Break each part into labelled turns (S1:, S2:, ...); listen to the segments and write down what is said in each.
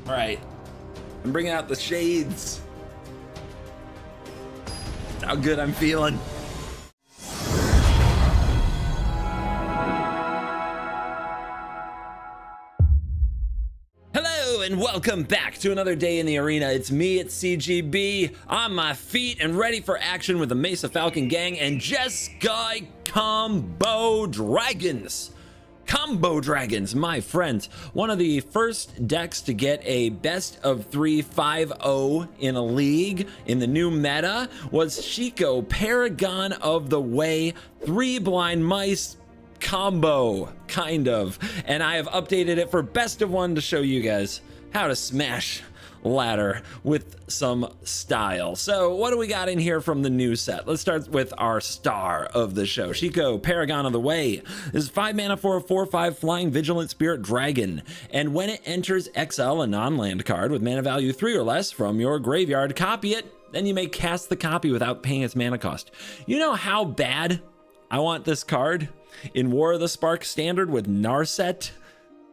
S1: All right, I'm bringing out the shades. That's how good I'm feeling. Hello and welcome back to another day in the arena. It's me, it's CGB, on my feet and ready for action with the Mesa Falcon gang and Jeskai Combo Dragons. Combo Dragons, my friends. One of the first decks to get a best of 3 5-0 in a league in the new meta was Shiko, Paragon of the Way, 3 blind mice combo, kind of. And I have updated it for best of 1 to show you guys how to smash ladder with some style. So what do we got in here from the new set? Let's start with our star of the show, Shiko, Paragon of the Way. This is 5 mana for a 4/5 flying vigilant spirit dragon, and when it enters, exile a non-land card with mana value 3 or less from your graveyard, copy it, then you may cast the copy without paying its mana cost. You know how bad I want this card in War of the Spark Standard with Narset,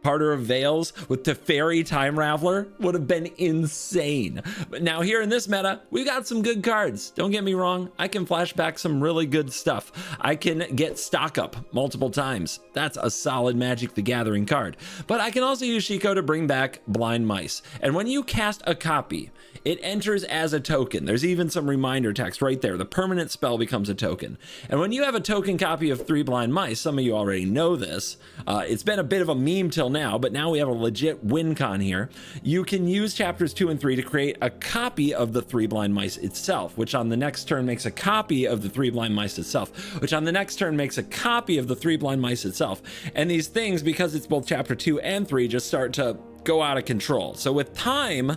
S1: Parter of Veils with Teferi Time Raveler would have been insane. But now here in this meta, we got some good cards. Don't get me wrong, I can flash back some really good stuff. I can get stock up multiple times. That's a solid Magic the Gathering card. But I can also use Shiko to bring back Blind Mice. And when you cast a copy, it enters as a token. There's even some reminder text right there. The permanent spell becomes a token. And when you have a token copy of 3 blind mice, some of you already know this, it's been a bit of a meme till now, but now we have a legit win con here. You can use chapters 2 and 3 to create a copy of the 3 blind mice itself, which on the next turn makes a copy of the 3 blind mice itself, which on the next turn makes a copy of the 3 blind mice itself. And these things, because it's both chapter 2 and 3, just start to go out of control. So with time,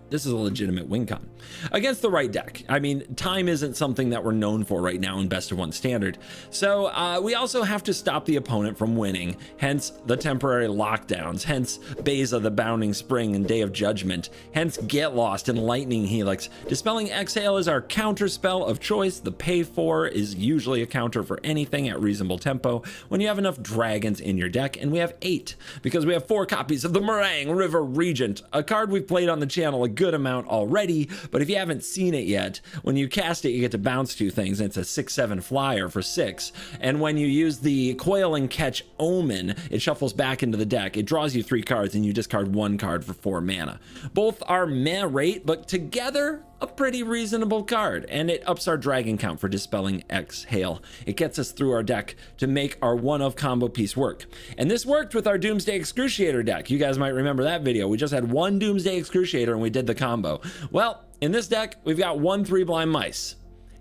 S1: this is a legitimate win con against the right deck. I mean, time isn't something that we're known for right now in best of 1 standard. So we also have to stop the opponent from winning, hence the temporary lockdowns, hence Beza the Bounding Spring and Day of Judgment, hence Get Lost and Lightning Helix. Dispelling Exhale is our counter spell of choice. The pay 4 is usually a counter for anything at reasonable tempo when you have enough dragons in your deck, and we have 8 because we have 4 copies of the Meringue River Regent, a card we've played on the channel a good amount already. But if you haven't seen it yet, when you cast it, you get to bounce 2 things, and it's a 6/7 flyer for 6. And when you use the Coil and Catch Omen, it shuffles back into the deck. It draws you 3 cards, and you discard 1 card for 4 mana. Both are meh rate, but together, a pretty reasonable card, and it ups our dragon count for Dispelling Exhale. It gets us through our deck to make our one-of combo piece work. And this worked with our Doomsday Excruciator deck. You guys might remember that video. We just had 1 Doomsday Excruciator and we did the combo. Well, in this deck, we've got 1 3 blind mice,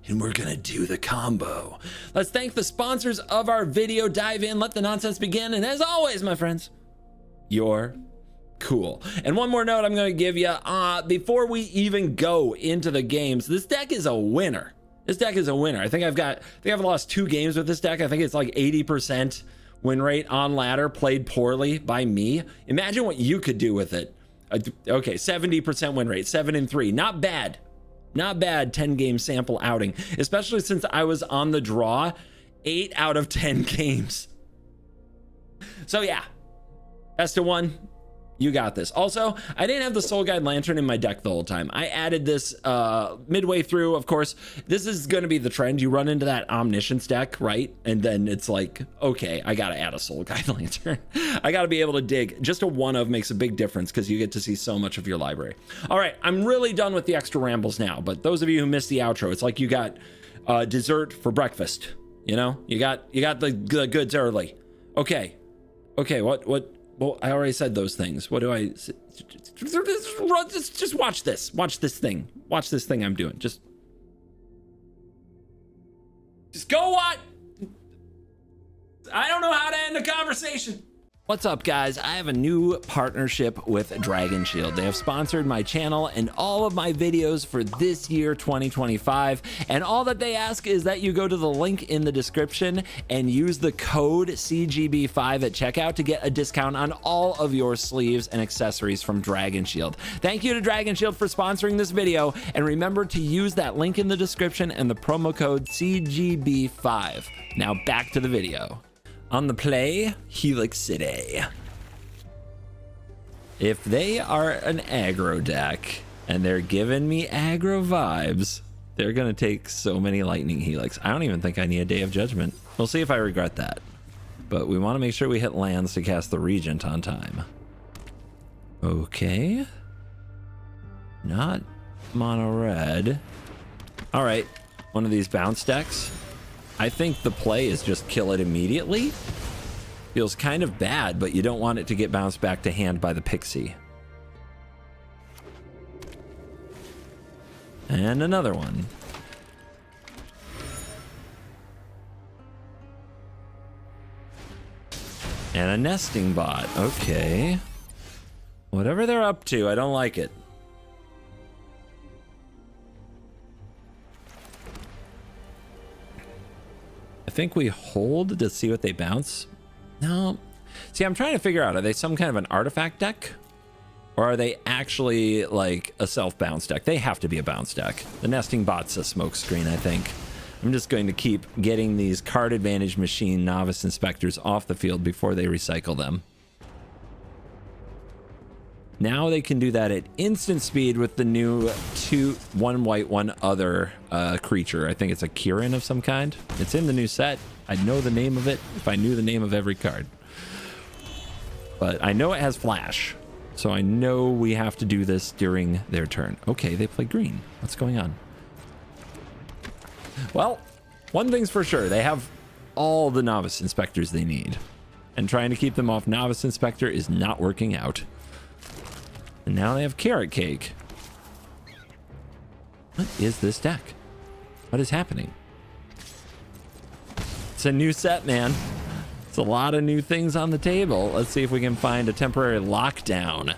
S1: and we're gonna do the combo. Let's thank the sponsors of our video, dive in, let the nonsense begin, and as always, my friends, you're cool. And one more note I'm going to give you before we even go into the games. This deck is a winner. This deck is a winner. I think I've lost 2 games with this deck. I think it's like 80% win rate on ladder, played poorly by me. Imagine what you could do with it. Okay, 70% win rate, 7-3. Not bad. Not bad 10 game sample outing, especially since I was on the draw 8 out of 10 games. So yeah, best of 1. You got this. Also, I didn't have the Soul Guide Lantern in my deck the whole time. I added this midway through. Of course, this is going to be the trend. You run into that Omniscience deck, right? And then it's like, okay, I got to add a Soul Guide Lantern. I got to be able to dig. Just a 1-of makes a big difference because you get to see so much of your library. All right, I'm really done with the extra rambles now. But those of you who missed the outro, it's like you got dessert for breakfast. You know, you got the goods early. Okay, what? Well, I already said those things. What do I... Just watch this. Watch this thing. Watch this thing I'm doing. Just go watch. I don't know how to end a conversation. What's up, guys? I have a new partnership with Dragon Shield. They have sponsored my channel and all of my videos for this year, 2025. And all that they ask is that you go to the link in the description and use the code CGB5 at checkout to get a discount on all of your sleeves and accessories from Dragon Shield. Thank you to Dragon Shield for sponsoring this video. And remember to use that link in the description and the promo code CGB5. Now back to the video. On the play, Helix City. If they are an aggro deck and they're giving me aggro vibes, they're going to take so many Lightning Helix. I don't even think I need a Day of Judgment. We'll see if I regret that. But we want to make sure we hit lands to cast the Regent on time. Okay. Not mono red. All right. One of these bounce decks. I think the play is just kill it immediately. Feels kind of bad, but you don't want it to get bounced back to hand by the Pixie. And another one. And a nesting bot. Okay. Whatever they're up to, I don't like it. I think we hold to see what they bounce. No. See, I'm trying to figure out, are they some kind of an artifact deck? Or are they actually like a self-bounce deck? They have to be a bounce deck. The nesting bot's a smokescreen, I think. I'm just going to keep getting these card advantage machine novice inspectors off the field before they recycle them. Now they can do that at instant speed with the new one white, one other creature. I think it's a Kirin of some kind. It's in the new set. I'd know the name of it if I knew the name of every card. But I know it has flash. So I know we have to do this during their turn. Okay, they play green. What's going on? Well, one thing's for sure. They have all the novice inspectors they need. And trying to keep them off novice inspector is not working out. And now they have carrot cake. What is this deck? What is happening? It's a new set, man. It's a lot of new things on the table. Let's see if we can find a temporary lockdown.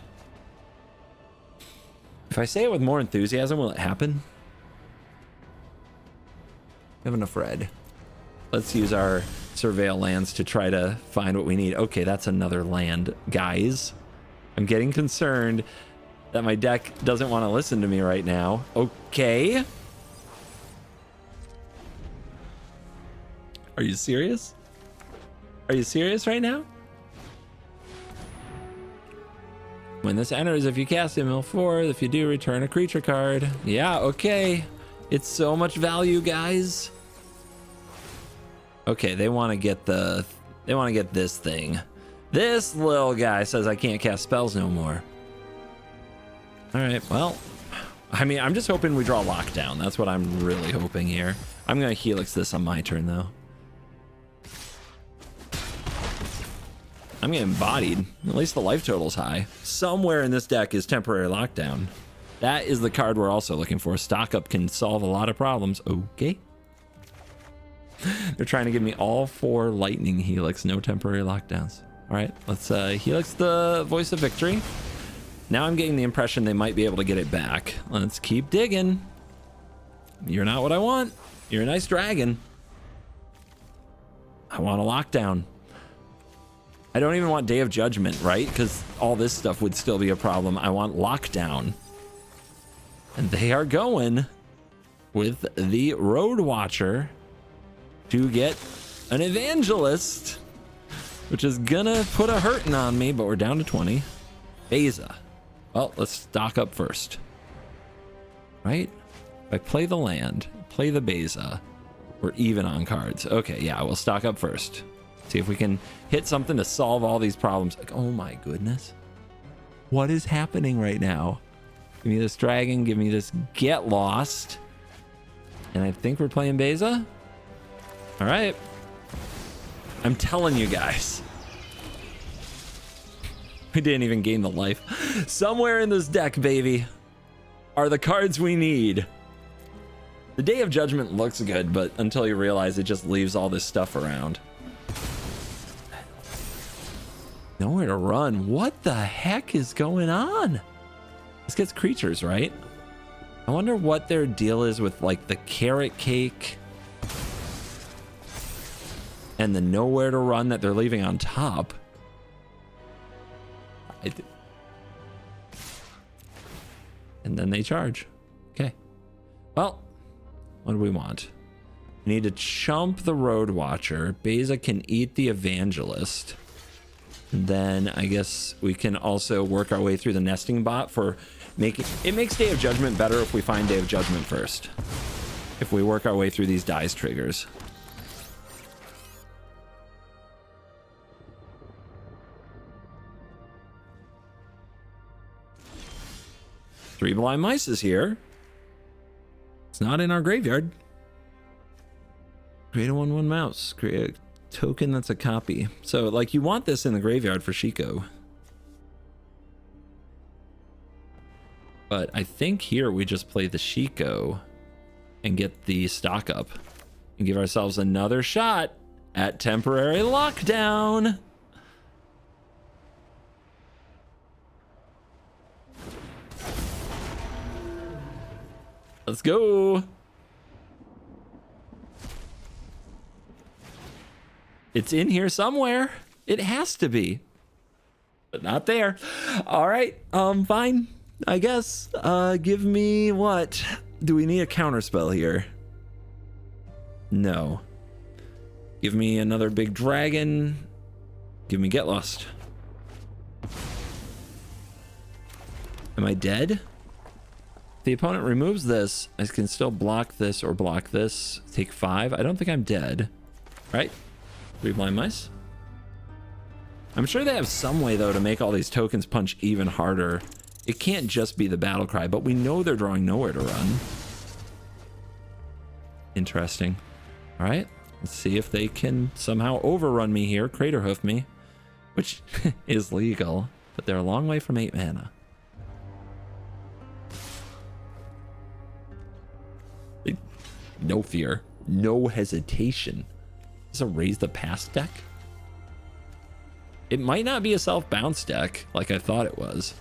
S1: If I say it with more enthusiasm, will it happen? We have enough red. Let's use our surveil lands to try to find what we need. Okay, that's another land, guys. I'm getting concerned that my deck doesn't want to listen to me right now. Okay. Are you serious? Are you serious right now? When this enters, if you cast it, mill 4. If you do, return a creature card. Yeah, okay. It's so much value, guys. Okay, they want to get this thing. This little guy says I can't cast spells no more. All right, well, I mean, I'm just hoping we draw lockdown. That's what I'm really hoping here. I'm going to Helix this on my turn, though. I'm getting bodied. At least the life total's high. Somewhere in this deck is temporary lockdown. That is the card we're also looking for. Stock up can solve a lot of problems. Okay. They're trying to give me all 4 lightning helix, no temporary lockdowns. All right, let's helix the Voice of Victory. Now I'm getting the impression they might be able to get it back. Let's keep digging. You're not what I want. You're a nice dragon. I want a lockdown. I don't even want Day of Judgment, right? Because all this stuff would still be a problem. I want lockdown. And they are going with the Road Watcher to get an Evangelist, which is gonna put a hurting on me, but we're down to 20. Beza. Well, let's stock up first. Right? If I play the land, play the Beza, we're even on cards. Okay, yeah, we'll stock up first. See if we can hit something to solve all these problems. Like, oh my goodness. What is happening right now? Give me this dragon, give me this Get Lost. And I think we're playing Beza. All right. I'm telling you guys. We didn't even gain the life. Somewhere in this deck, baby, are the cards we need. The Day of Judgment looks good, but until you realize it just leaves all this stuff around. Nowhere to run. What the heck is going on? This gets creatures, right? I wonder what their deal is with like the carrot cake and the nowhere to run that they're leaving on top. And then they charge. Okay. Well, what do we want? We need to chump the Road Watcher. Beza can eat the Evangelist. And then I guess we can also work our way through the nesting bot for making... It makes Day of Judgment better if we find Day of Judgment first. If we work our way through these dice triggers. Three blind mice is here. It's not in our graveyard. Create a 1/1 mouse. Create a token that's a copy. So, like, you want this in the graveyard for Shiko. But I think here we just play the Shiko and get the stock up and give ourselves another shot at temporary lockdown. Let's go. It's in here somewhere. It has to be. But not there. All right. Fine. I guess. Give me what? Do we need a counterspell here? No. Give me another big dragon. Give me Get Lost. Am I dead? If the opponent removes this, I can still block this or block this. Take 5. I don't think I'm dead. Right? 3 blind mice. I'm sure they have some way, though, to make all these tokens punch even harder. It can't just be the battle cry, but we know they're drawing nowhere to run. Interesting. All right. Let's see if they can somehow overrun me here, crater hoof me, which is legal, but they're a long way from 8 mana. No fear, no hesitation. Is a Raise the Past deck? It might not be a self-bounce deck like I thought it was.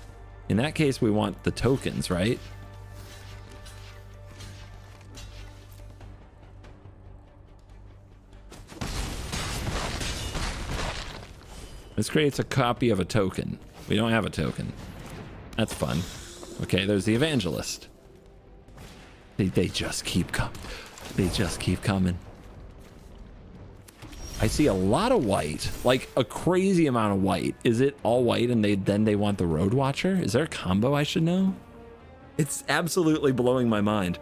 S1: In that case, we want the tokens, right? This creates a copy of a token. We don't have a token. That's fun. Okay, there's the Evangelist. They just keep coming. They just keep coming. I see a lot of white, like a crazy amount of white. Is it all white and then they want the Road Watcher? Is there a combo I should know? It's absolutely blowing my mind.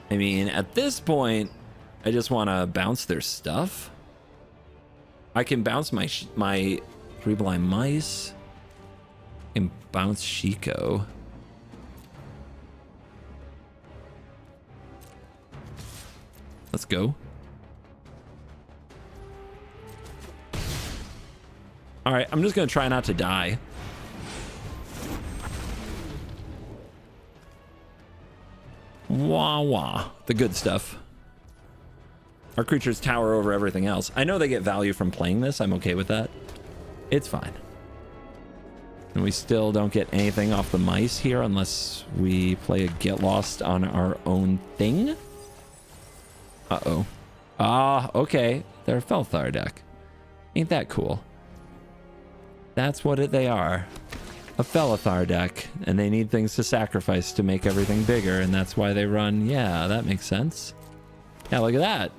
S1: I mean, at this point, I just want to bounce their stuff. I can bounce my 3 blind mice. I can bounce Shiko. Let's go. All right, I'm just gonna try not to die. Wah wah, the good stuff. Our creatures tower over everything else. I know they get value from playing this. I'm okay with that. It's fine. And we still don't get anything off the mice here unless we play a Get Lost on our own thing. Uh-oh. Ah, okay. They're a Felthar deck. Ain't that cool? That's what they are. A Felthar deck. And they need things to sacrifice to make everything bigger, and that's why they run... Yeah, that makes sense. Yeah, look at that.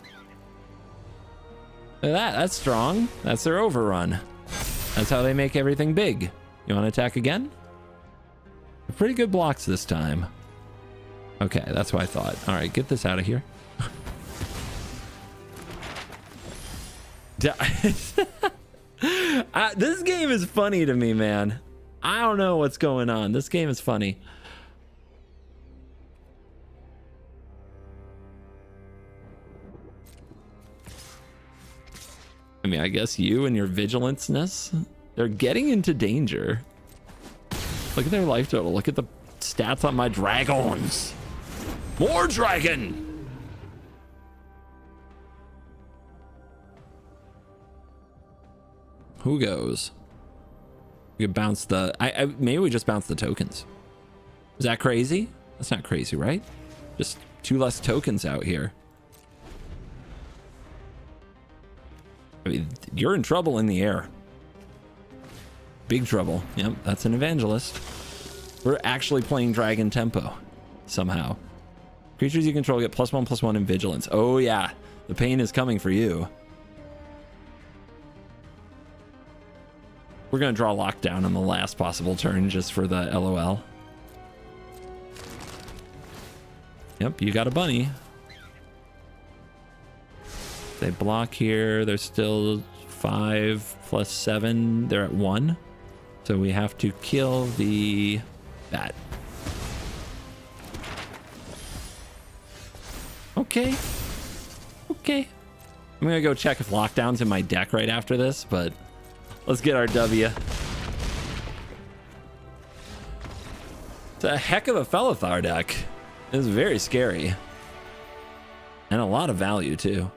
S1: Look at that. That's strong. That's their overrun. That's how they make everything big. You want to attack again? Pretty good blocks this time. Okay, that's what I thought. All right, get this out of here. This game is funny to me, man. I don't know what's going on. This game is funny. I mean, I guess you and your vigilance-ness, they're getting into danger. Look at their life total. Look at the stats on my dragons. More dragon! Who goes? We could bounce the... maybe we just bounce the tokens. Is that crazy? That's not crazy, right? Just 2 less tokens out here. I mean, you're in trouble in the air. Big trouble. Yep, that's an Evangelist. We're actually playing Dragon Tempo. Somehow. Creatures you control get +1/+1 in Vigilance. Oh, yeah. The pain is coming for you. We're gonna draw lockdown on the last possible turn just for the LOL. Yep, you got a bunny. They block here. There's still 5 plus 7. They're at 1. So we have to kill the bat. Okay. Okay. I'm gonna go check if lockdown's in my deck right after this, but let's get our W. It's a heck of a Felithar deck. It's very scary. And a lot of value, too.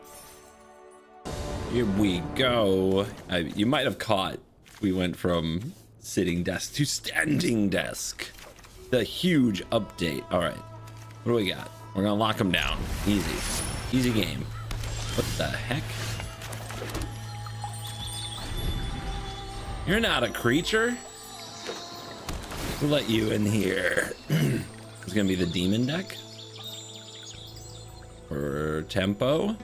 S1: Here we go. You might have caught we went from sitting desk to standing desk. The huge update. All right. What do we got? We're going to lock them down. Easy. Easy game. What the heck? You're not a creature? We'll let you in here. It's going to be the demon deck. Or tempo.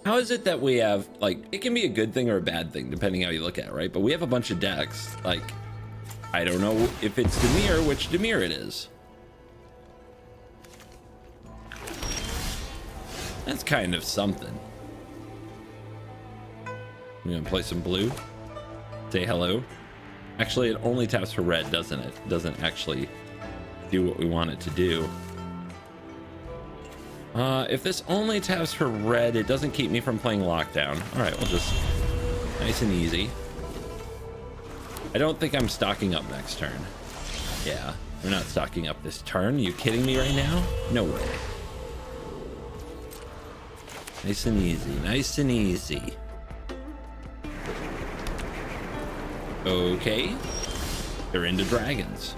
S1: How is it that we have, like, it can be a good thing or a bad thing, depending how you look at it, right? But we have a bunch of decks. Like, I don't know if it's Dimir, which Dimir it is. That's kind of something. I'm gonna play some blue. Say hello. Actually, it only taps for red, doesn't it? It doesn't actually do what we want it to do. If this only taps for red, it doesn't keep me from playing lockdown. All right, we'll just nice and easy. I don't think I'm stocking up next turn. Yeah, we're not stocking up this turn. Are you kidding me right now? No way. Nice and easy, nice and easy. Okay, they're into dragons.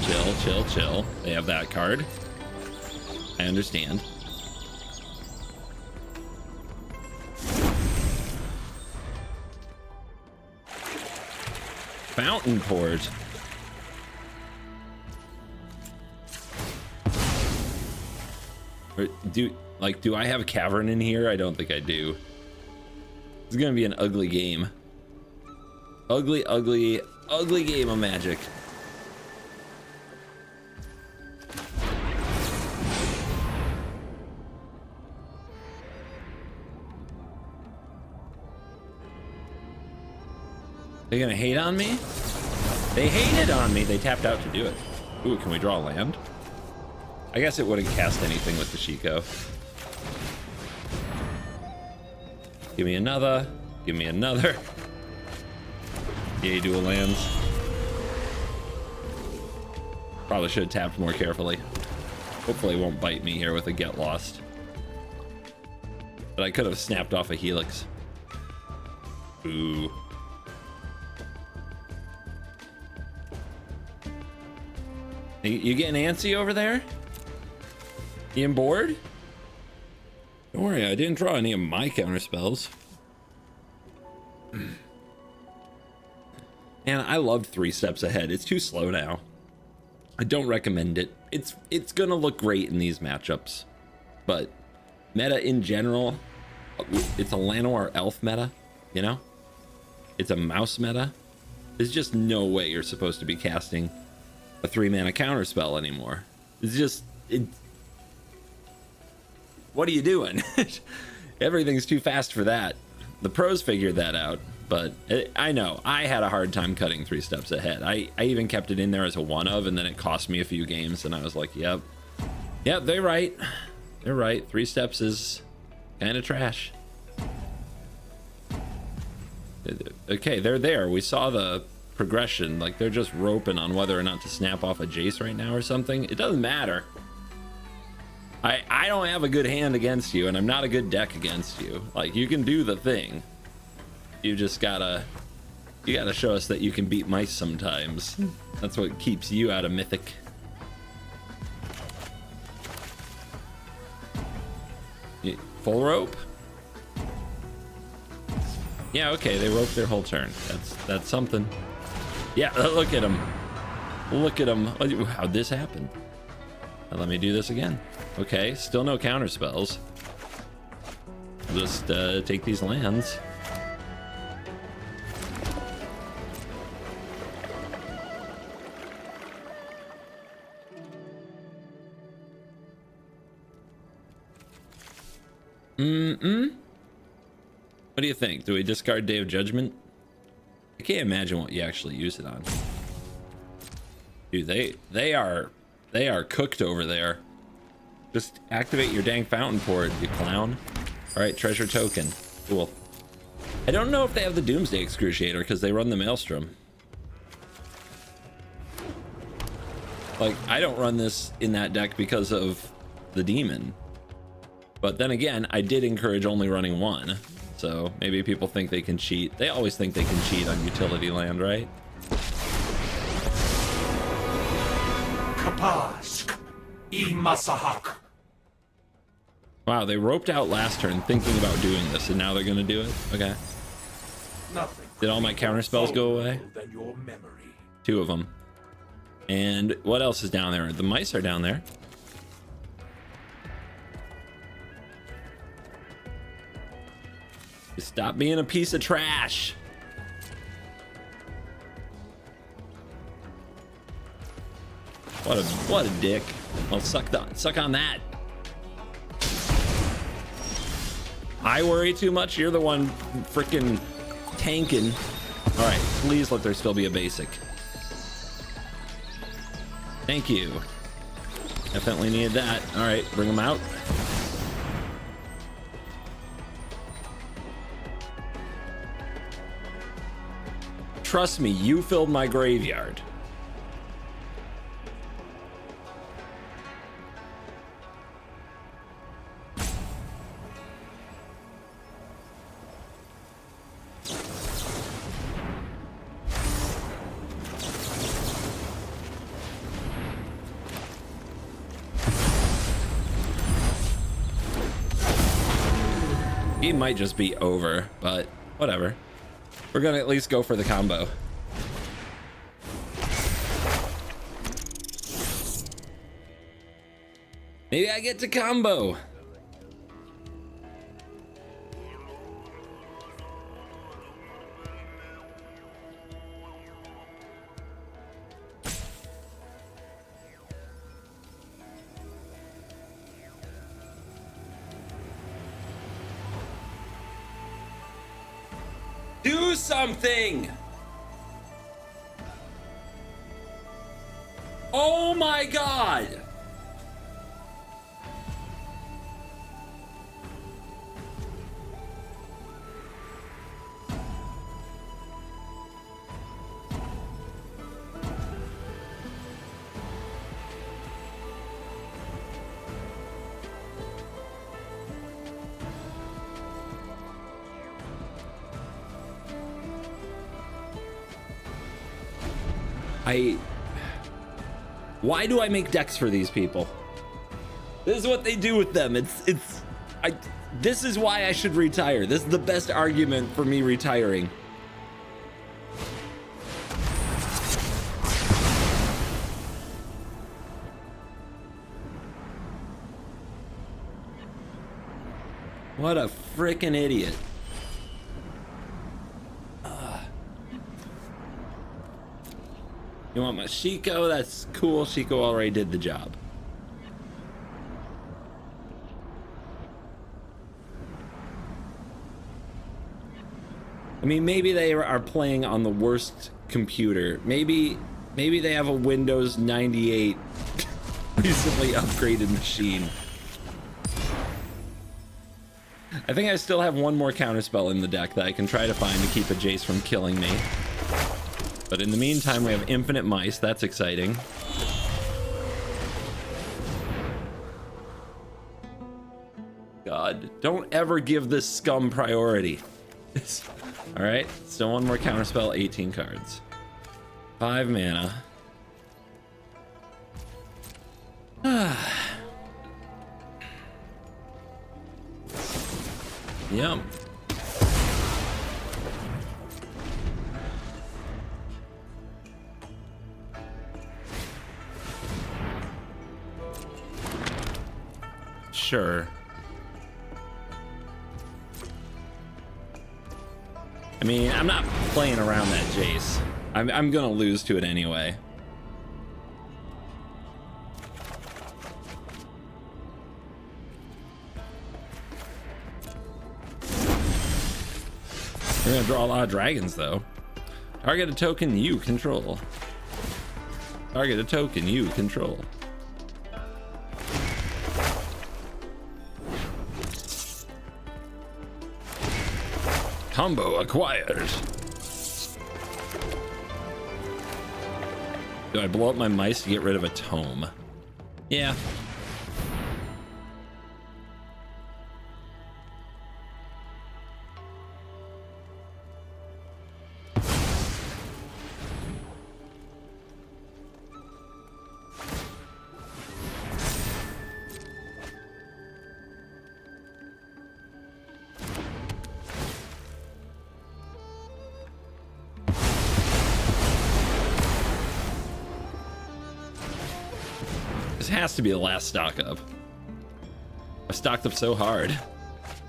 S1: Chill, chill, chill. They have that card. I understand. Fountain port. Do I have a cavern in here? I don't think I do. It's gonna be an ugly game. Ugly, ugly, ugly game of Magic. They gonna hate on me? They hated on me. They tapped out to do it. Ooh, can we draw a land? I guess it wouldn't cast anything with the Shiko. Give me another. Give me another. Yay, dual lands. Probably should have tapped more carefully. Hopefully it won't bite me here with a get lost. But I could have snapped off a Helix. Ooh. You getting antsy over there? You bored? Don't worry, I didn't draw any of my counter spells. Man, I loved 3 steps ahead. It's too slow now. I don't recommend it. It's gonna look great in these matchups, but meta in general, it's a Llanowar elf meta, you know? It's a mouse meta. There's just no way you're supposed to be casting a 3-mana counter spell anymore. It's just what are you doing? Everything's too fast for that. The pros figured that out, but I know I had a hard time cutting 3 steps ahead. I even kept it in there as a one of, and then it cost me a few games, and I was like, yep, they're right. 3 steps is kind of trash. Okay, they're there. We saw the progression. Like, they're just roping on whether or not to snap off a Jace right now or something. It doesn't matter. I don't have a good hand against you, and I'm not a good deck against you. Like, you can do the thing. You just gotta show us that you can beat mice sometimes. That's what keeps you out of Mythic. Full rope? Yeah, okay, they roped their whole turn. That's something. Yeah, look at them. Look at him. How'd this happen? Let me do this again. Okay, still no counter spells. I'll just take these lands. What do you think? Do we discard Day of Judgment? I can't imagine what you actually use it on. Dude, they are cooked over there. Just activate your dang fountain port, you clown. All right, treasure token. Cool. I don't know if they have the Doomsday Excruciator because they run the Maelstrom. Like, I don't run this in that deck because of the demon. But then again, I did encourage only running one. So maybe people think they can cheat. They always think they can cheat on utility land, right?
S2: Kapask. Imasahak.
S1: Wow, they roped out last turn thinking about doing this, and now they're gonna do it? Okay.
S2: Nothing.
S1: Did all my counter spells go away?
S2: Than your memory.
S1: 2 of them. And what else is down there? The mice are down there. Stop being a piece of trash. What a dick. Well, suck on that. I worry too much. You're the one freaking tanking. All right, please let there still be a basic. Thank you. Definitely needed that. All right, bring them out. Trust me, you filled my graveyard. He might just be over, but whatever. We're gonna at least go for the combo. Maybe I get to combo. Do something! Oh my God! Why do I make decks for these people? This is what they do with them. This is why I should retire. This is the best argument for me retiring. What a freaking idiot. You want my Shiko? That's cool. Shiko already did the job. I mean, maybe they are playing on the worst computer. Maybe they have a Windows 98 recently upgraded machine. I think I still have one more counterspell in the deck that I can try to find to keep a Jace from killing me. But in the meantime, we have infinite mice. That's exciting. God, don't ever give this scum priority. All right, still one more counterspell, 18 cards. 5 mana. Yum. sure. I mean, I'm not playing around that Jace. I'm gonna lose to it anyway. We're gonna draw a lot of dragons though. Target a token you control. Target a token you control. Combo acquired. Do I blow up my mice to get rid of a tome? Yeah. Has to be the last stock up. I stocked up so hard.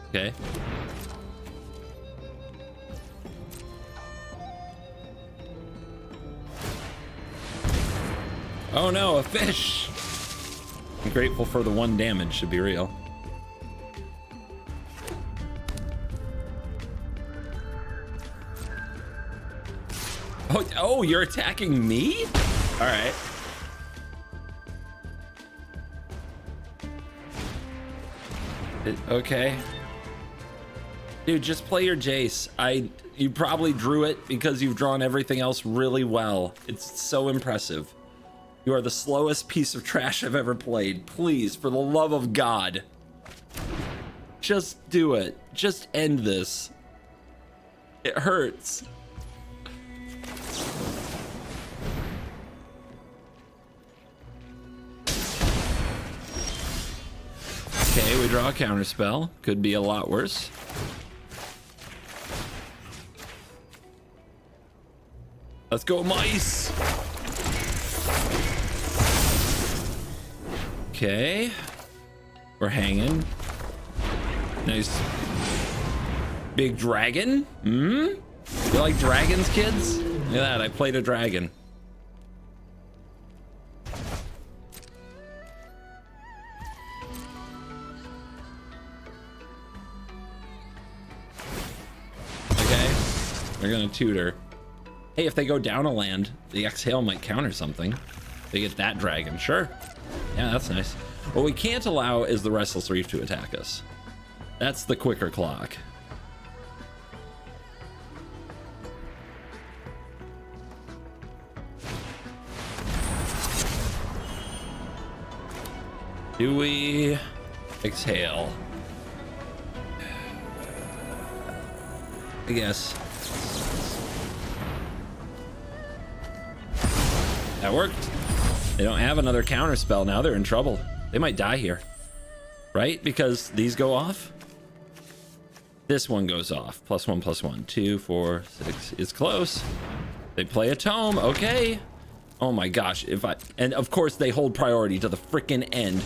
S1: Okay. Oh no, a fish. I'm grateful for the 1 damage, should be real. Oh, you're attacking me? All right. Okay. Dude, just play your Jace. You probably drew it because you've drawn everything else really well. It's so impressive. You are the slowest piece of trash I've ever played. Please, for the love of God. Just do it. Just end this. It hurts. Okay, we draw a counter spell. Could be a lot worse. Let's go, mice. Okay, we're hanging. Nice big dragon. You like dragons, kids? Look at that, I played a dragon. They're gonna tutor. Hey, if they go down a land, the exhale might counter something. They get that dragon, sure. Yeah, that's nice. What we can't allow is the Restless Reef to attack us. That's the quicker clock. Do we exhale? I guess. That worked. They don't have another counter spell now. They're in trouble. They might die here, right? Because these go off. This one goes off. +1, +1, 2, 4, 6. It's close. They play a tome. Okay. Oh my gosh. And of course they hold priority to the freaking end.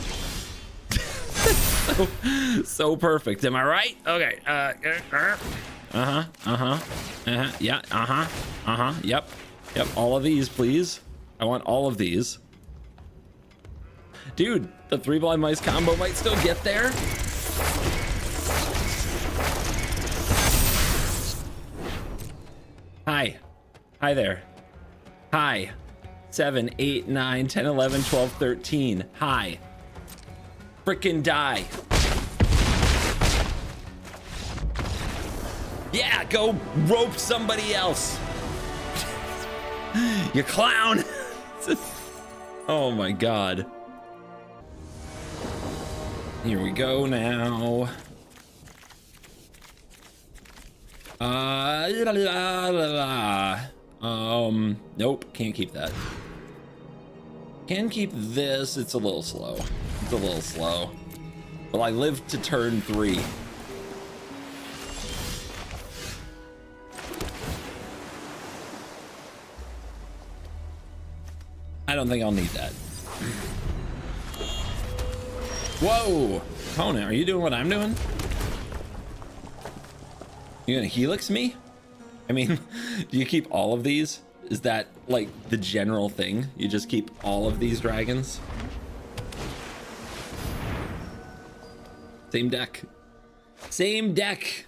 S1: so perfect. Am I right? Okay. Yeah. Yep. All of these, please. I want all of these. Dude, the 3 blind mice combo might still get there. Hi there. Hi. 7, 8, 9, 10, 11, 12, 13. Hi. Frickin' die. Yeah, go rope somebody else. You clown. Oh my God. Here we go now. Nope, can't keep that. Can keep this. It's a little slow. Well, I live to turn 3. I don't think I'll need that. Whoa! Opponent, are you doing what I'm doing? You gonna helix me? I mean, do you keep all of these? Is that like the general thing? You just keep all of these dragons? Same deck. Same deck.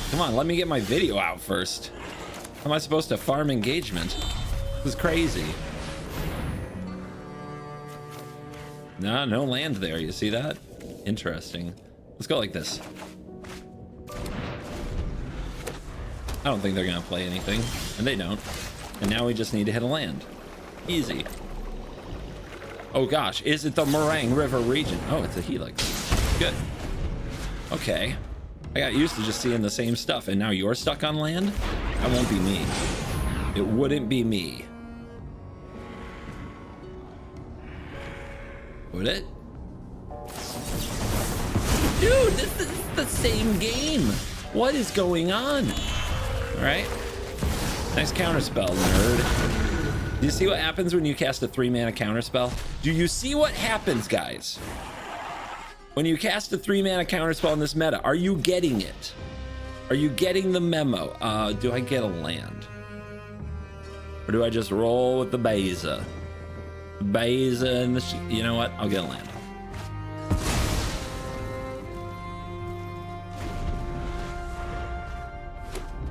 S1: Come on, let me get my video out first. How am I supposed to farm engagement? This is crazy. No, no land there. You see that? Interesting. Let's go like this. I don't think they're gonna play anything, and they don't. And now we just need to hit a land. Easy. Oh gosh, is it the Meringue River region? Oh, it's a helix. Good. Okay. I got used to just seeing the same stuff, and now you're stuck on land? That won't be me. It wouldn't be me. Would it? Dude, this is the same game. What is going on? All right. Nice counterspell, nerd. Do you see what happens when you cast a 3-mana counterspell? Do you see what happens, guys? When you cast a 3-mana counterspell in this meta, are you getting it? Are you getting the memo? Do I get a land? Or do I just roll with the Beza? Beza and the... You know what? I'll get a land.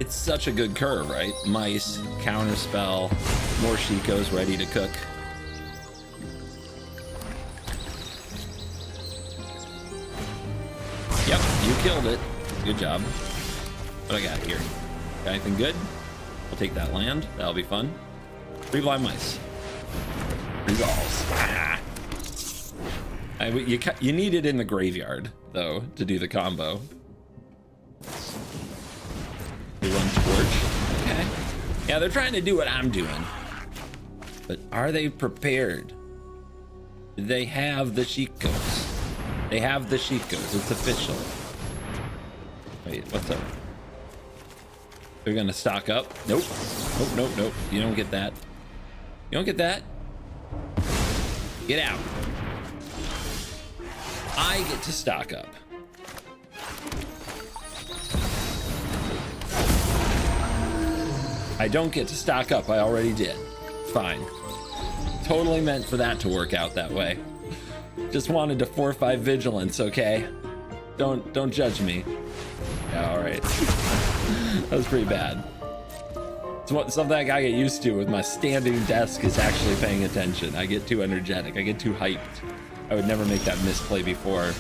S1: It's such a good curve, right? Mice, counterspell, more Shikos ready to cook. Yep, you killed it. Good job. What I got here? Got anything good? I'll take that land. That'll be fun. 3 blind mice. Resolves. Ah. You need it in the graveyard, though, to do the combo. They run torch. Okay. Yeah, they're trying to do what I'm doing. But are they prepared? They have the Shikos. They have the Shikos. It's official. Wait, what's up? They're gonna stock up. Nope. Nope, nope, nope. You don't get that. You don't get that. Get out. I get to stock up. I don't get to stock up. I already did. Fine. Totally meant for that to work out that way. Just wanted to 4-5 vigilance, okay? Don't judge me. Yeah, all right. That was pretty bad. It's something I gotta get used to with my standing desk is actually paying attention. I get too energetic. I get too hyped. I would never make that misplay before.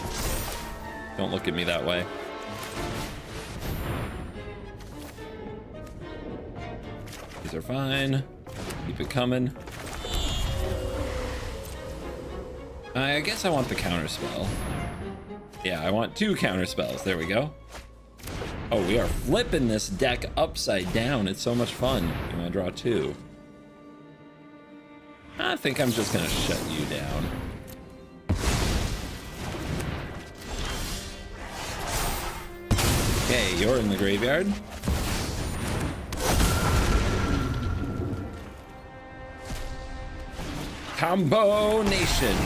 S1: Don't look at me that way. These are fine. Keep it coming. I guess I want the counter spell. Yeah, I want 2 counter spells. There we go. Oh, we are flipping this deck upside down. It's so much fun. You want to draw 2? I think I'm just gonna shut you down. Okay, you're in the graveyard. Combo Nation.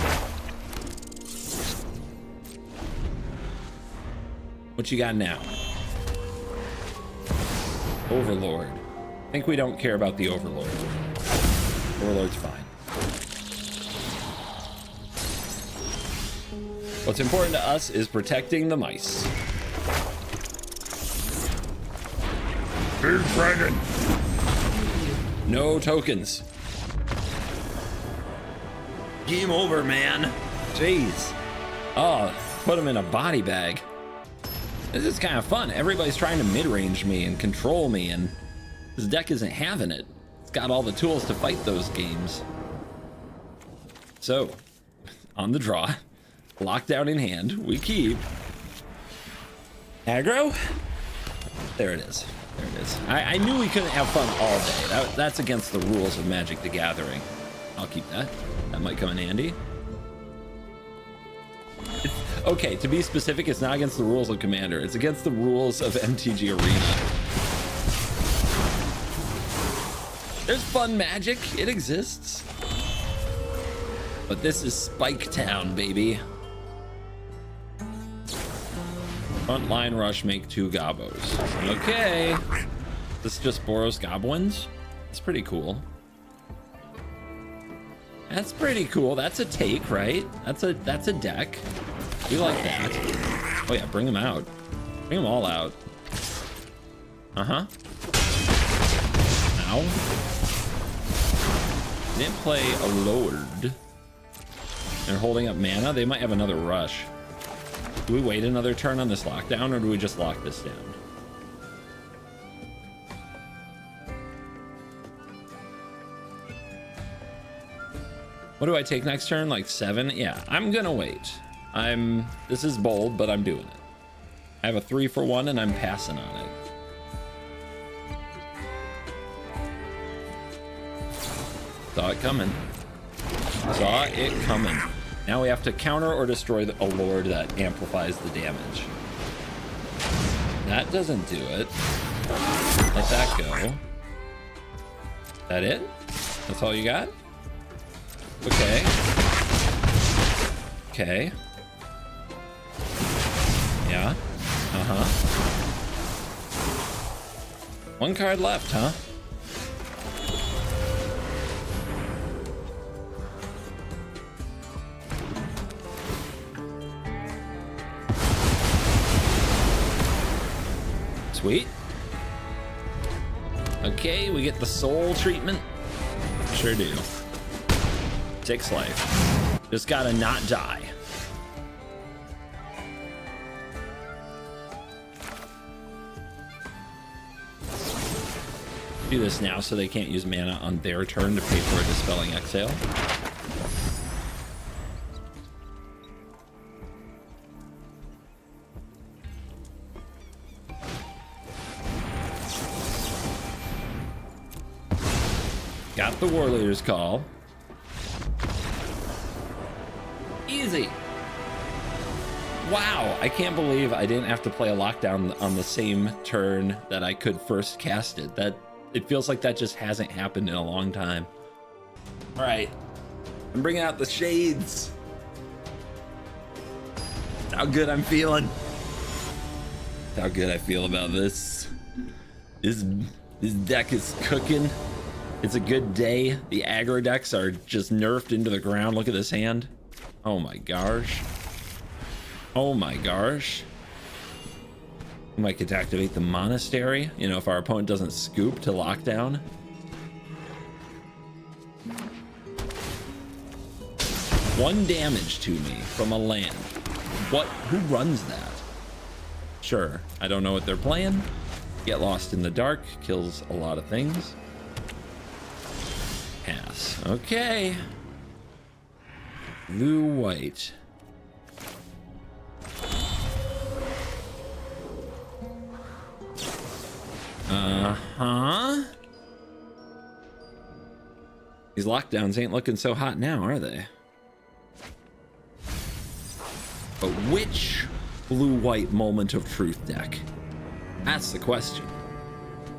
S1: What you got now? Overlord. I think we don't care about the Overlord. Overlord's fine. What's important to us is protecting the mice. Big dragon. No tokens. Game over, man. Jeez. Oh, put him in a body bag. This is kind of fun. Everybody's trying to mid-range me and control me, and this deck isn't having it. It's got all the tools to fight those games. So, on the draw, lockdown in hand, we keep aggro. There it is. There it is. I knew we couldn't have fun all day. That's against the rules of Magic the Gathering. I'll keep that. That might come in handy. Okay, to be specific, it's not against the rules of Commander. It's against the rules of MTG Arena. There's fun magic. It exists. But this is Spike Town, baby. Front line rush, make 2 gobos. Okay. This just Boros goblins. That's pretty cool. That's pretty cool. That's a take, right? That's a deck. We like that. Oh yeah, bring them out. Bring them all out. Uh-huh. Ow. Didn't play a Lord. They're holding up mana. They might have another rush. Do we wait another turn on this lockdown, or do we just lock this down? What do I take next turn? Like 7? Yeah, I'm gonna wait. This is bold, but I'm doing it. I have a 3-for-1 and I'm passing on it. Saw it coming. Saw it coming. Now we have to counter or destroy a lord that amplifies the damage. That doesn't do it. Let that go. That it? That's all you got? Okay. Okay. Yeah. Uh-huh. 1 card left, huh? Sweet. Okay, we get the soul treatment. Sure do. 6 life. Just gotta not die. Do this now so they can't use mana on their turn to pay for a Dispelling Exhale. Got the War Leader's Call. Easy. Wow, I can't believe I didn't have to play a lockdown on the same turn that I could first cast it. It feels like that just hasn't happened in a long time. All right, I'm bringing out the shades. How good I'm feeling. How good I feel about this. This deck is cooking. It's a good day. The aggro decks are just nerfed into the ground. Look at this hand. Oh my gosh. Oh my gosh. We might get to activate the monastery, you know, if our opponent doesn't scoop to lockdown. One damage to me from a land. Who runs that? Sure, I don't know what they're playing. Get lost in the dark, kills a lot of things. Pass. Okay. Blue white. Uh-huh. These lockdowns ain't looking so hot now, are they? But which blue-white moment of truth deck? That's the question.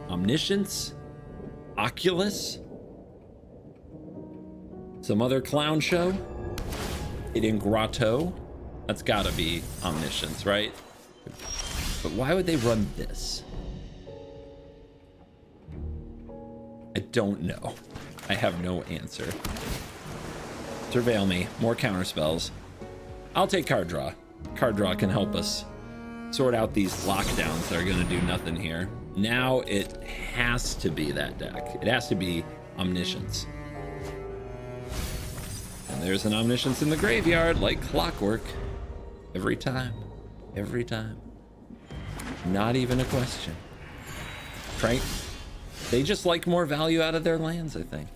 S1: Omniscience? Oculus? Some other clown show? Hidden Grotto? That's gotta be Omniscience, right? But why would they run this? I don't know. I have no answer. Surveil me. More counter spells. I'll take card draw. Card draw can help us sort out these lockdowns that are going to do nothing here. Now it has to be that deck. It has to be Omniscience. And there's an Omniscience in the graveyard like clockwork. Every time. Every time. Not even a question. Right? They just like more value out of their lands, I think.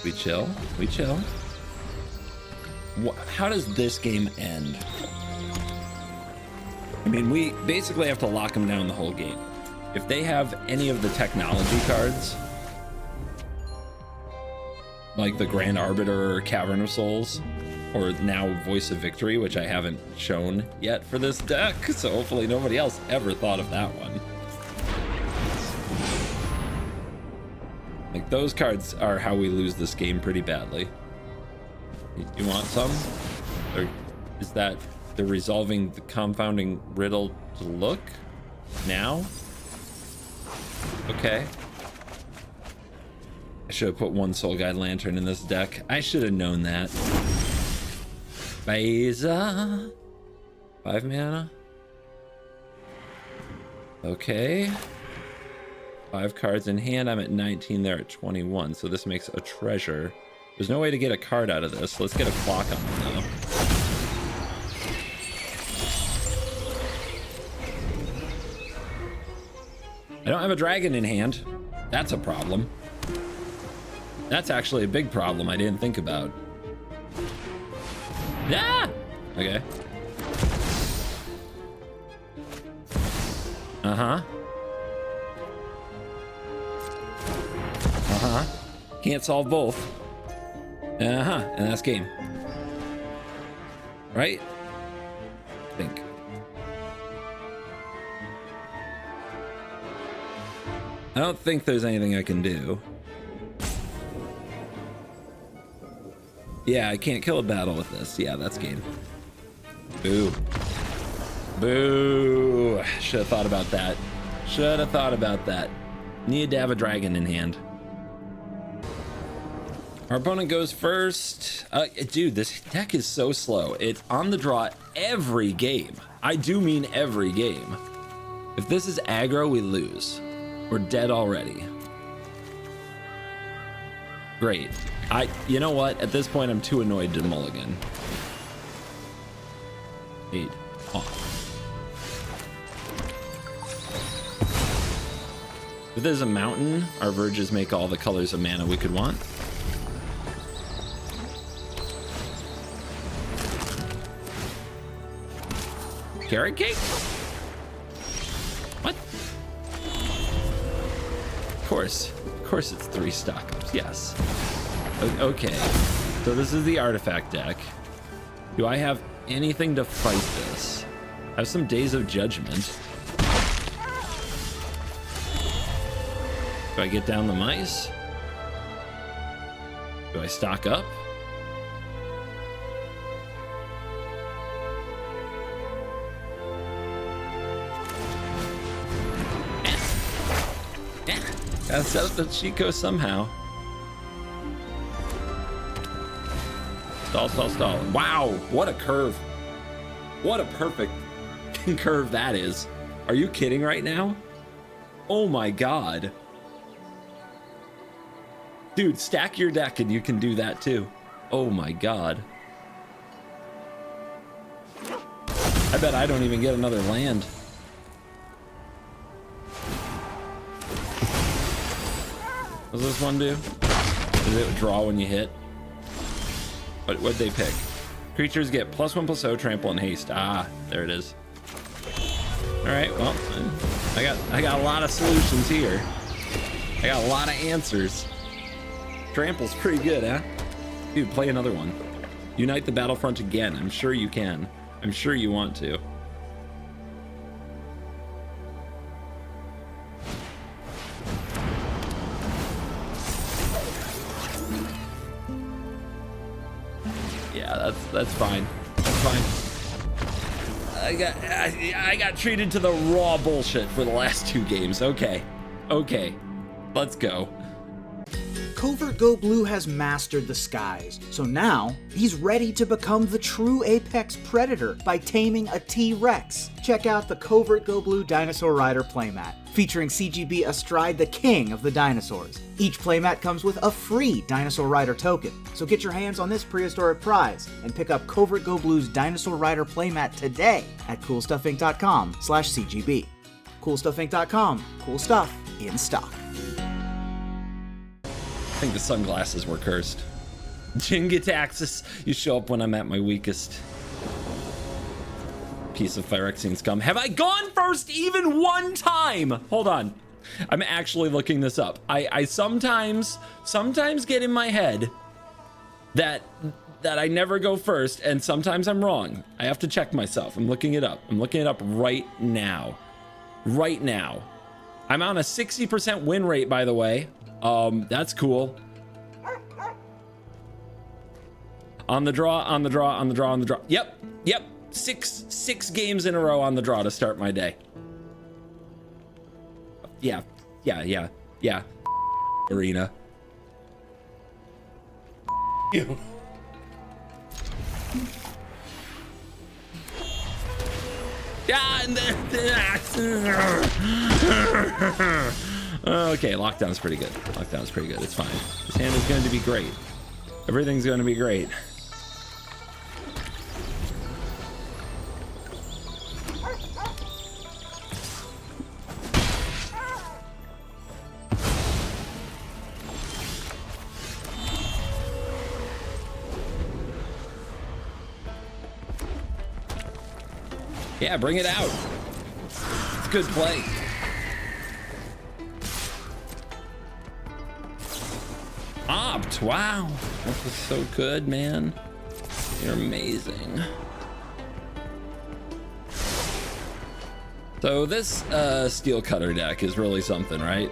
S1: We chill. We chill. How does this game end? I mean, we basically have to lock them down the whole game. If they have any of the technology cards, like the Grand Arbiter or Cavern of Souls, or now Voice of Victory, which I haven't shown yet for this deck, so hopefully nobody else ever thought of that one. Like, those cards are how we lose this game pretty badly. You want some? Or is that the resolving the confounding riddle look? Now? Okay. I should have put one Soul Guide Lantern in this deck. I should have known that. Beza. 5 mana. Okay. 5 cards in hand. I'm at 19. They're at 21. So this makes a treasure. There's no way to get a card out of this. Let's get a clock on them though. I don't have a dragon in hand. That's a problem. That's actually a big problem I didn't think about. Yeah. Okay. Uh-huh. Uh-huh. Can't solve both. Uh-huh. And that's game. Right? I think. I don't think there's anything I can do. Yeah, I can't kill a battle with this. Yeah, that's game. Boo. Boo. Should have thought about that. Should have thought about that. Need to have a dragon in hand. Our opponent goes first. Dude, this deck is so slow. It's on the draw every game. I do mean every game. If this is aggro, we lose. We're dead already. Great. You know what? At this point, I'm too annoyed to mulligan. 8 off. If there's a mountain, our verges make all the colors of mana we could want. Carrot cake? What? Of course it's 3 stock-ups, yes. Okay, so this is the artifact deck. Do I have anything to fight this? I have some Days of Judgment. Do I get down the mice? Do I stock up? Gotta set up the Shiko somehow. Stall. Wow, what a curve. What a perfect curve that is. Are you kidding right now? Oh my god. Dude, stack your deck and you can do that too. Oh my god. I bet I don't even get another land. What does this one do? Does it draw when you hit? What'd they pick? Creatures get +1/+0, trample, and haste. Ah, there it is. All right, well, I got a lot of solutions here. I got a lot of answers. Trample's pretty good, huh? Dude, play another one. Unite the battlefront again. I'm sure you can. I'm sure you want to. Yeah, that's fine. That's fine. I got treated to the raw bullshit for the last 2 games. Okay, let's go.
S3: CovertGoBlue has mastered the skies, so now he's ready to become the true apex predator by taming a T-Rex. Check out the CovertGoBlue Dinosaur Rider playmat, featuring CGB astride the king of the dinosaurs. Each playmat comes with a free Dinosaur Rider token, so get your hands on this prehistoric prize and pick up CovertGoBlue's Dinosaur Rider playmat today at CoolStuffInc.com/CGB. CoolStuffInc.com, cool stuff in stock.
S1: I think the sunglasses were cursed. Jingitaxis, you show up when I'm at my weakest. Piece of Phyrexian scum. Have I gone first even one time? Hold on. I'm actually looking this up. I sometimes get in my head that I never go first, and sometimes I'm wrong. I have to check myself. I'm looking it up. I'm looking it up right now. Right now. I'm on a 60% win rate, by the way. That's cool. On the draw, on the draw, on the draw, on the draw. Yep, yep. Six games in a row on the draw to start my day. Yeah. Arena. You. Yeah, okay, lockdown's pretty good. Lockdown's pretty good. It's fine. This hand is going to be great. Everything's going to be great. Yeah, bring it out. It's a good play. Opt, wow. That was so good, man. You're amazing. So this steel cutter deck is really something, right?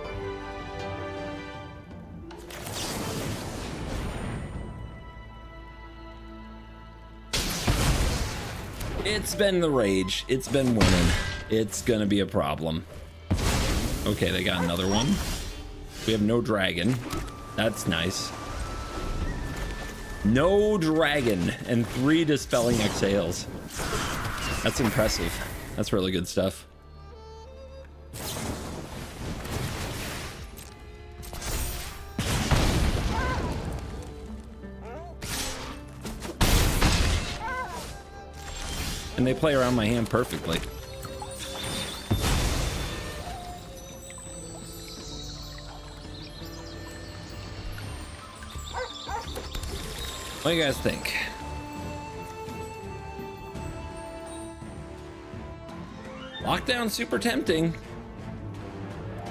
S1: It's been the rage. It's been winning. It's gonna be a problem. Okay, they got another one. We have no dragon. That's nice. No dragon and 3 dispelling exhales. That's impressive. That's really good stuff. And they play around my hand perfectly. What do you guys think? Lockdown super tempting,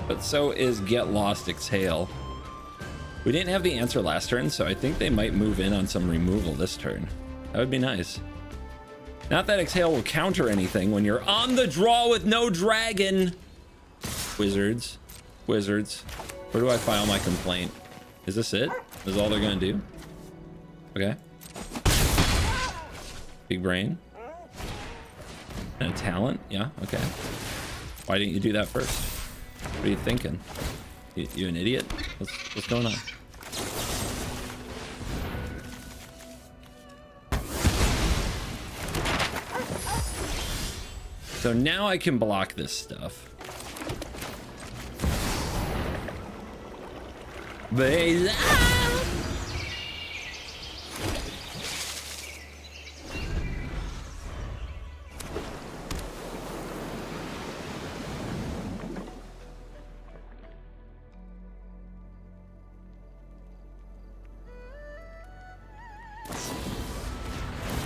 S1: but so is Get Lost Exhale. We didn't have the answer last turn, so I think they might move in on some removal this turn. That would be nice. Not that Exhale will counter anything when you're on the draw with no dragon. Wizards. Wizards. Where do I file my complaint? Is this it? Is all they're gonna do? Okay. Big brain. And a talent? Yeah, okay. Why didn't you do that first? What are you thinking? You an idiot? What's going on? So now I can block this stuff. But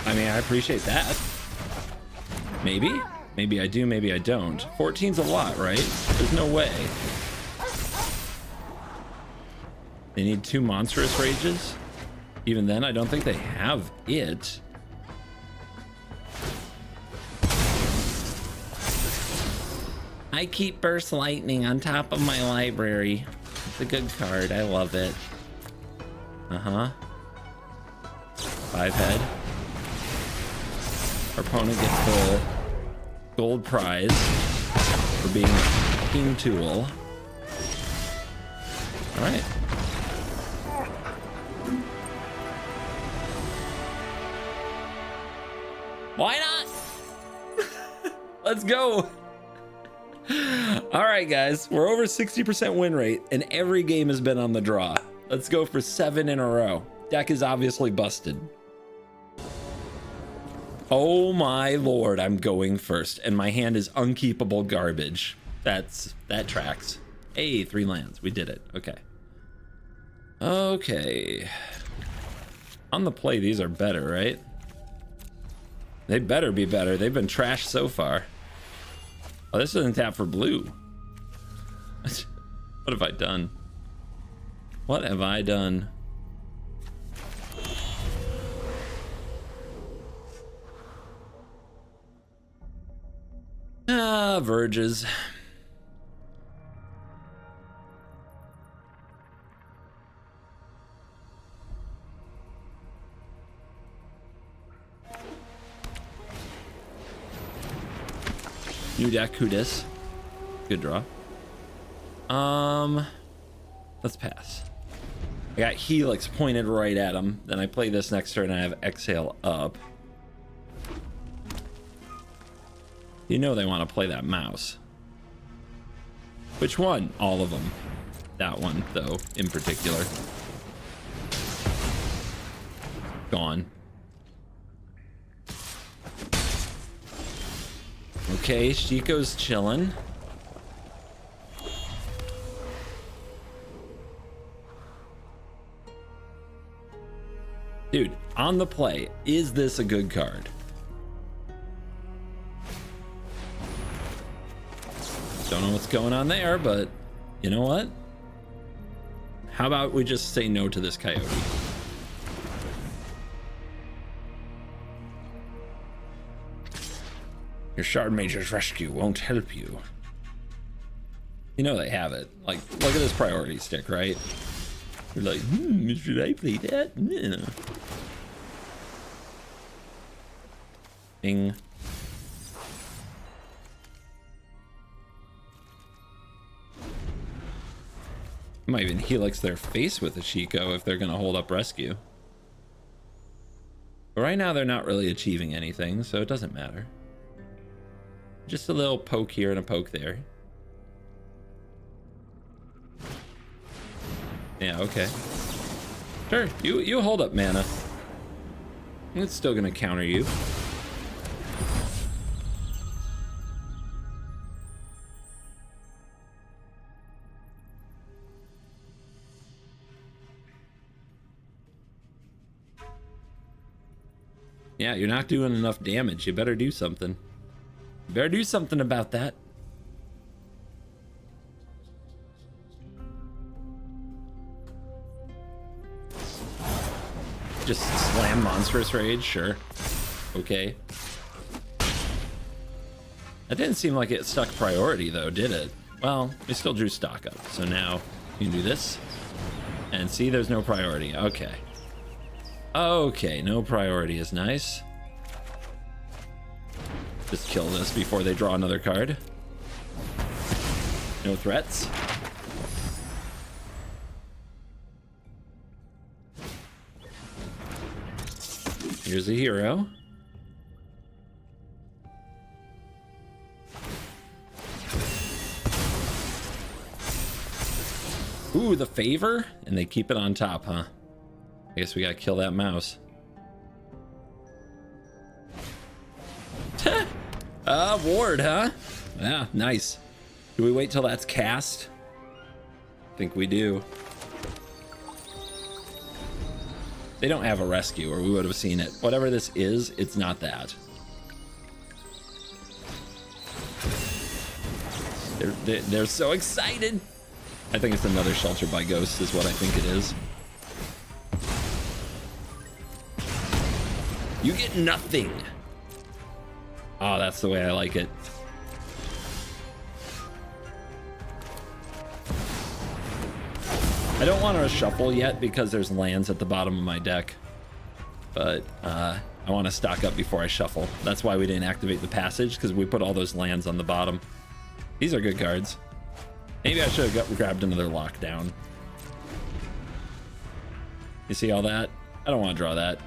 S1: I mean, I appreciate that. Maybe I do, maybe I don't. 14's a lot, right? There's no way. They need 2 monstrous rages. Even then, I don't think they have it. I keep Burst Lightning on top of my library. It's a good card. I love it. Uh-huh. 5 head. Our opponent gets the gold prize for being a king tool. All right. Why not? Let's go. All right, guys, we're over 60% win rate and every game has been on the draw. Let's go for 7 in a row. Deck is obviously busted. Oh my lord, I'm going first and my hand is unkeepable garbage. That tracks. Hey, 3 lands. We did it. Okay. Okay. On the play, these are better, right? They better be better. They've been trashed so far. Oh, this isn't tap for blue. What have I done? What have I done? Ah, Verges. New deck, who dis? Good draw. Let's pass. I got Helix pointed right at him. Then I play this next turn and I have Exhale up. You know they want to play that mouse. Which one? All of them. That one, though, in particular. Gone. Okay, Shiko's chilling. Dude, on the play, is this a good card? Don't know what's going on there, but you know what? How about we just say no to this coyote? Your Shard Mage's rescue won't help you. You know they have it. Like, look at this priority stick, right? You're like, should I play that? Yeah. Bing. Might even helix their face with a Shiko if they're gonna hold up rescue. But right now they're not really achieving anything, so it doesn't matter. Just a little poke here and a poke there. Yeah, okay. Sure, you hold up mana. It's still gonna counter you. Yeah, you're not doing enough damage. You better do something. You better do something about that. Just slam Monstrous Rage, sure. Okay. That didn't seem like it stuck priority though, did it? Well, we still drew stock up, so now you can do this. And see, there's no priority. Okay. Okay, no priority is nice. Just kill this before they draw another card. No threats. Here's a hero. Ooh, the favor? And they keep it on top, huh? I guess we gotta kill that mouse. Ward, huh? Yeah, nice. Do we wait till that's cast? I think we do. They don't have a rescue, or we would have seen it. Whatever this is, it's not that. They're so excited. I think it's another Shelter by Ghost is what I think it is. You get nothing. Oh, that's the way I like it. I don't want to shuffle yet because there's lands at the bottom of my deck. But I want to stock up before I shuffle. That's why we didn't activate the passage, because we put all those lands on the bottom. These are good cards. Maybe I should have grabbed another lockdown. You see all that? I don't want to draw that.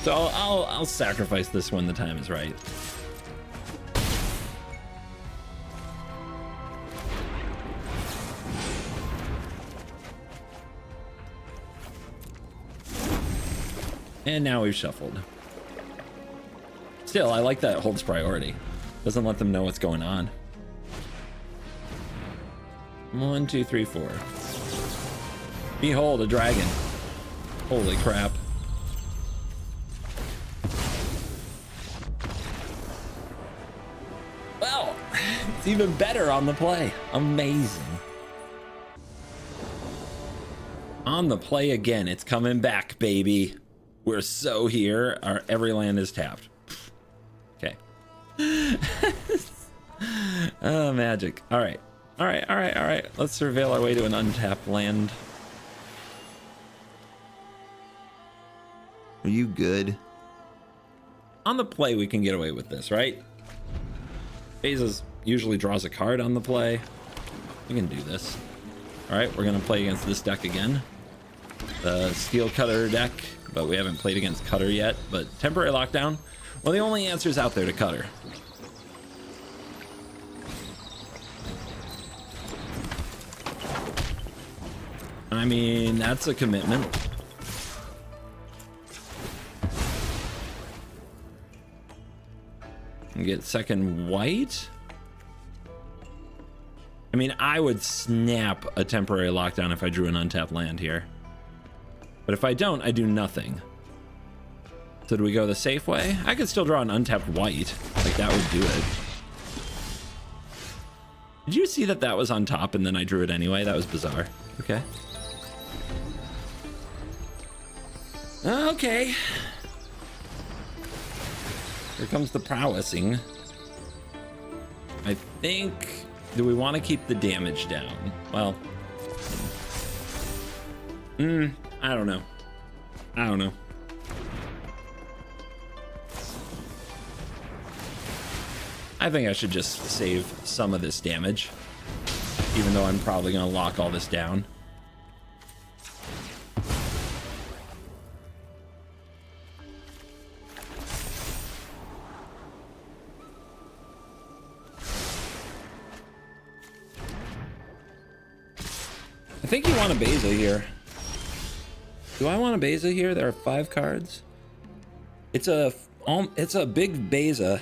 S1: So I'll sacrifice this when the time is right. And now we've shuffled. Still, I like that it holds priority. Doesn't let them know what's going on. 1, 2, 3, 4. Behold, a dragon. Holy crap. Well, it's even better on the play. Amazing. On the play again. It's coming back, baby. We're so here. Our every land is tapped. Okay. Oh, magic. All right. All right. All right. All right. Let's surveil our way to an untapped land. Are you good? on the play, we can get away with this, right? Bezos usually draws a card on the play. We can do this. All right, we're gonna play against this deck again. The Steel Cutter deck, but we haven't played against Cutter yet. But temporary lockdown, well, the only answers out there to Cutter. I mean, that's a commitment. And get second white. I mean, I would snap a temporary lockdown if I drew an untapped land here. But if I don't, I do nothing. So do we go the safe way? I could still draw an untapped white. Like, that would do it. Did you see that that was on top and then I drew it anyway? That was bizarre. Okay. Okay. Here comes the prowessing. I think... Do we want to keep the damage down? Well... I don't know. I don't know. I think I should just save some of this damage. Even though I'm probably going to lock all this down. I think you want a Beza here. Do I want a Beza here? There are 5 cards. It's a big Beza.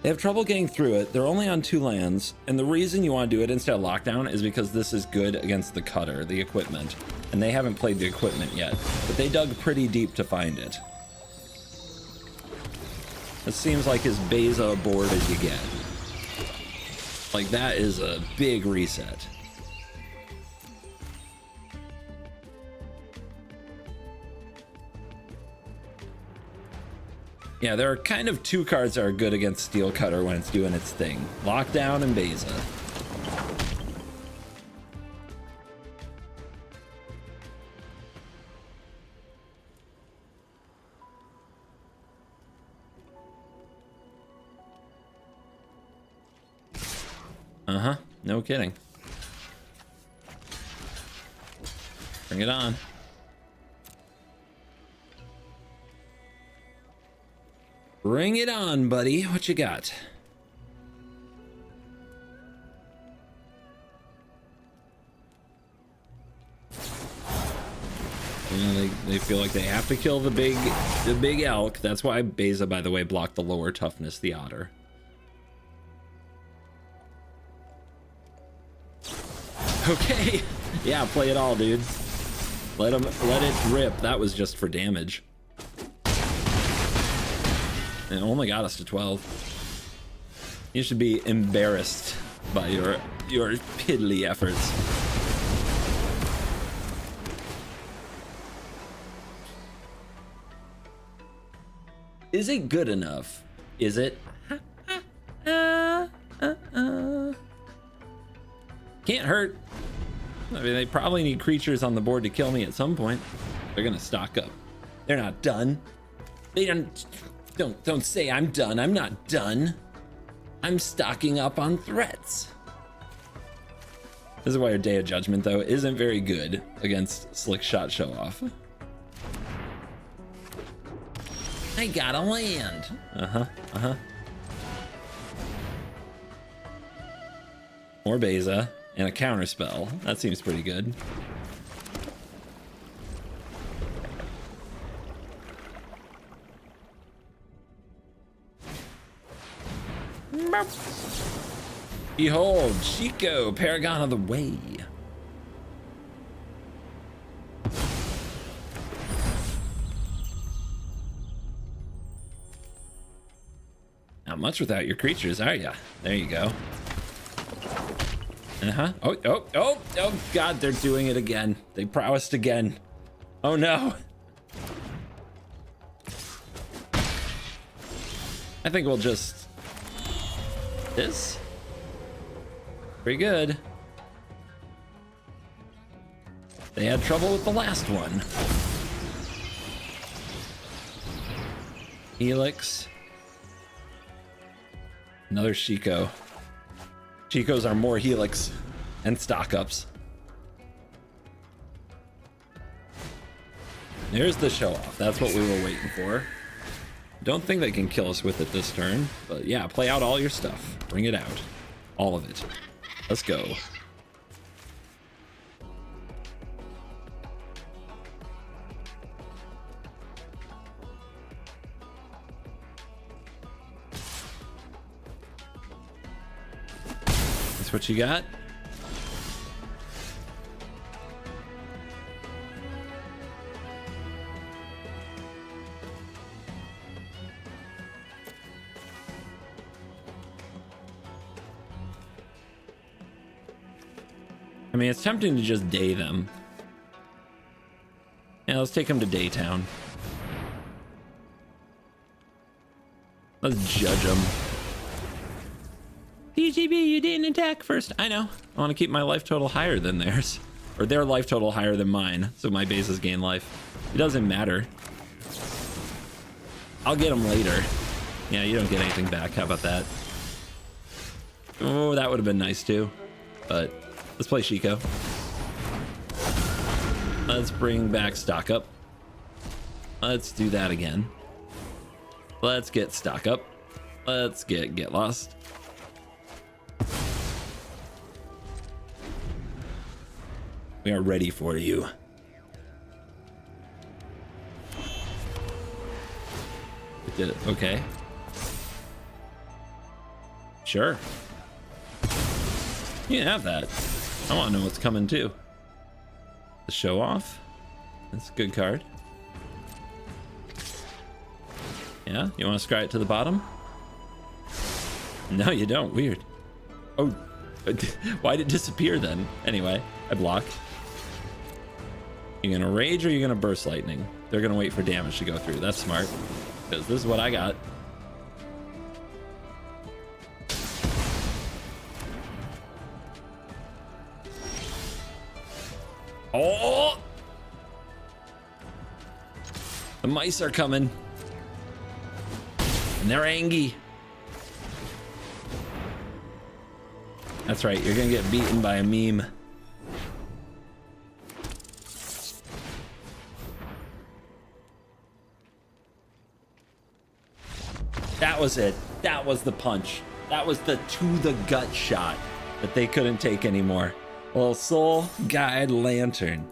S1: They have trouble getting through it. They're only on 2 lands, and the reason you want to do it instead of lockdown is because this is good against the Cutter, the equipment, and they haven't played the equipment yet, but they dug pretty deep to find it. It seems like as Beza a board as you get. Like, that is a big reset. Yeah, there are kind of 2 cards that are good against Steel Cutter when it's doing its thing. Lockdown and Beza. Uh-huh, no kidding. Bring it on. Bring it on, buddy. What you got? You know, they feel like they have to kill the big elk. That's why Beza, by the way, blocked the lower toughness, the otter. Okay. Yeah, play it all, dude. Let it rip. That was just for damage. It only got us to 12. You should be embarrassed by your piddly efforts. Is it good enough? Is it? Can't hurt. I mean, they probably need creatures on the board to kill me at some point. They're gonna stock up. They're not done. They don't say I'm done. I'm not done. I'm stocking up on threats. This is why your Day of Judgment, though, isn't very good against Slick Shot Show Off. I got a land. More Beza and a counterspell. That seems pretty good. Behold, Shiko, Paragon of the Way. Not much without your creatures, are ya? There you go. Oh, God, they're doing it again. They prowessed again. Oh, no. I think we'll just... This? Pretty good. They had trouble with the last one. Helix. Another Shiko. Shikos are more Helix and stock ups. There's the show off. That's what we were waiting for. Don't think they can kill us with it this turn, but yeah, play out all your stuff. Bring it out. All of it. Let's go. That's what you got? I mean, it's tempting to just day them. Yeah, let's take them to Daytown. Let's judge them. CGB, you didn't attack first. I know. I want to keep my life total higher than theirs. Or their life total higher than mine, so my bases gain life. It doesn't matter. I'll get them later. Yeah, you don't get anything back. How about that? Oh, that would have been nice too. But let's play Shiko. Let's bring back stock up. Let's do that again. Let's get stock up. Let's get lost. We are ready for you. We did it. Okay. Sure. You can have that. I want to know what's coming too. The show off. That's a good card. Yeah, you want to scry it to the bottom? No, you don't. Weird. Oh, why did it disappear then? Anyway, I block. You gonna rage or you gonna burst lightning? They're gonna wait for damage to go through. That's smart, because this is what I got. Oh! The mice are coming. And they're angry. That's right, you're gonna get beaten by a meme. That was it. That was the punch. That was the to the gut shot that they couldn't take anymore. Well, Soul Guide Lantern.